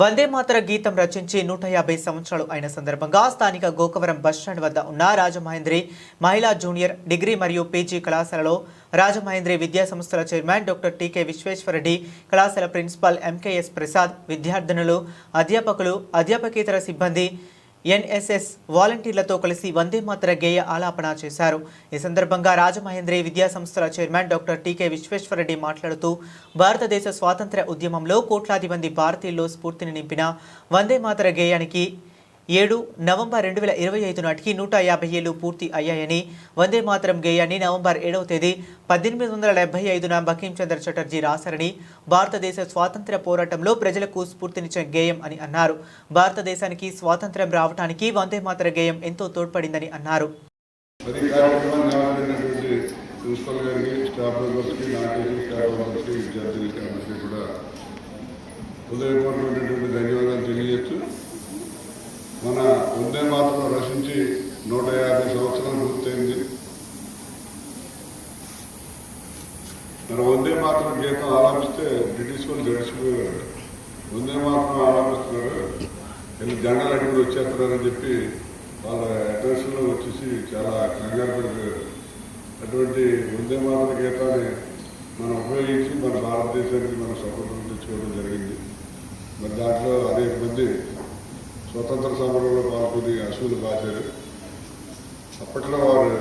వందే మాతర గీతం రచించి 150 సంవత్సరాలు అయిన సందర్భంగా స్థానిక గోకవరం బస్టాండ్ వద్ద ఉన్న రాజమహేంద్రి మహిళా జూనియర్ డిగ్రీ మరియు పీజీ కళాశాలలో రాజమహేంద్రి విద్యా సంస్థల చైర్మన్ డాక్టర్ టీకే విశ్వేశ్వరరెడ్డి, కళాశాల ప్రిన్సిపాల్ ఎంకేఎస్ ప్రసాద్, విద్యార్థినులు, అధ్యాపకులు, అధ్యాపకేతర సిబ్బంది, ఎన్ఎస్ఎస్ వాలంటీర్లతో కలిసి వందే మాతర గేయ ఆలాపన చేశారు. ఈ సందర్భంగా రాజమహేంద్రి విద్యా సంస్థల చైర్మన్ డాక్టర్ టీకే విశ్వేశ్వరరెడ్డి మాట్లాడుతూ, భారతదేశ స్వాతంత్ర్య ఉద్యమంలో కోట్లాది మంది భారతీయుల్లో స్ఫూర్తిని నింపిన వందే మాతర గేయానికి 7 నవంబర్ 2025 నాటికి 150 ఏళ్లు పూర్తి అయ్యాయని, వందే మాతరం గేయాన్ని నవంబర్ 7వ తేదీ 1875న బంకించంద్ర చటర్జీ రాశారని, భారతదేశ స్వాతంత్ర్య పోరాటంలో ప్రజలకు స్ఫూర్తినిచ్చే గేయం అని అన్నారు. భారతదేశానికి స్వాతంత్ర్యం రావడానికి వందే మాతర గేయం ఎంతో తోడ్పడిందని అన్నారు. మన వందే మాతరం రచించి 150 సంవత్సరాలు పూర్తయింది. మన వందే మాతరం గీతం ఆలాపిస్తే బ్రిటిష్ వాళ్ళు గడిచిపోయేవారు. వందే మాతరం ఆలాపిస్తున్నారు, వీళ్ళు జెండాలు అడిగి వచ్చేస్తున్నారని చెప్పి వాళ్ళ అడ్రస్లో వచ్చేసి చాలా కంగారు పడిపోయారు. అటువంటి వందే మాతర గీతాన్ని మనం ఉపయోగించి మన భారతదేశానికి మన స్వతంత్రం తెచ్చుకోవడం జరిగింది. మరి దాంట్లో అనేక మంది స్వతంత్ర సమరంలో పాల్గొని అసూలు బాచారు. అప్పట్లో వారు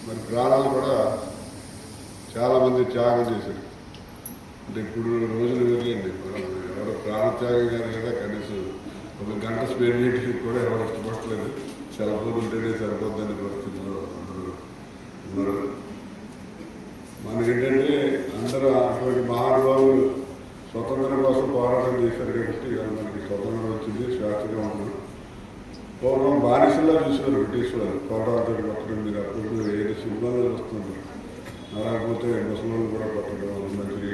మరి ప్రాణాలు కూడా చాలామంది త్యాగం చేశారు. అంటే ఇప్పుడు రోజులు వెళ్ళండి, ఎవరో ప్రాణత్యాగం గారు కదా, కనీసం ఒక గంట స్పేర్ చేయడానికి కూడా ఎవరు ఇష్టపడలేదు. సెల్ ఫోన్ ఉంటేనే సరిపోద్దనే పరిస్థితిలో అందరూ ఉన్నారు. మనకేంటంటే అందరూ అటువంటి మహానుభావులు స్వతంత్రం కోసం పోరాటం చేశారు కాబట్టి మనకి స్వతంత్రం వచ్చింది, స్వేచ్ఛగా ఉన్నాం. పూర్వం బానిసల్లో చూసారు బ్రిటిష్ వాళ్ళు, పోరాటంతో కొట్టడం. మీరు అప్పుడు ఏడు సినిమాలు వస్తున్నారు, అలాగపోతే ముసలి కూడా కొట్టడం, మంచి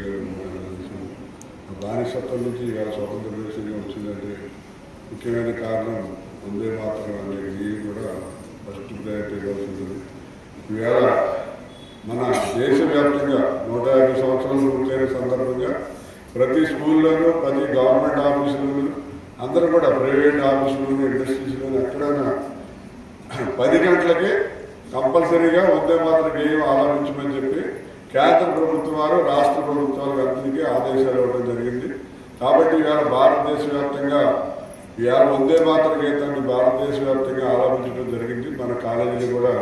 బానిసత్వం నుంచి ఇవాళ స్వతంత్ర దేశంగా వచ్చిందంటే ముఖ్యమైన కారణం వందే మాతరం అనేది. ఇది కూడా ఫస్ట్ ప్రయారిటీ ఇవ్వాల్సి ఉంటుంది. ఈవేళ మన దేశవ్యాప్తంగా 150 సంవత్సరాలు పూర్తయిన సందర్భంగా ప్రతి స్కూల్లోనూ, ప్రతి గవర్నమెంట్ ఆఫీసులోనూ, అందరూ కూడా ప్రైవేట్ ఆఫీసులోనూ, ఇండస్ట్రీస్లోనూ ఎక్కడైనా 10 గంటలకే కంపల్సరీగా వందే మాతర గేయం ఆలాపించమని చెప్పి కేంద్ర ప్రభుత్వం వారు, రాష్ట్ర ప్రభుత్వాలకు అందరికీ ఆదేశాలు ఇవ్వడం జరిగింది. కాబట్టి ఇవాళ భారతదేశ వ్యాప్తంగా ఇవాళ వందే మాతర గీతాన్ని భారతదేశ వ్యాప్తంగా ఆలాపించడం జరిగింది. మన కాలేజీలు కూడా,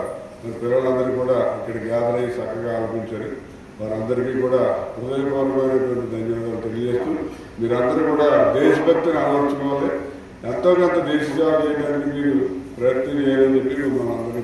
మన పిల్లలందరూ కూడా ఇక్కడ గ్యాదర్ అయ్యి చక్కగా ఆలపించారు. వారందరికీ కూడా హృదయపూర్వకమైనటువంటి ధన్యవాదాలు తెలియజేస్తూ, మీరందరూ కూడా దేశభక్తిని అలవర్చుకోవాలి. ఎంతో కొంత దేశ సేవ చేయడానికి మీరు ప్రయత్నం చేయాలని చెప్పి మనందరూ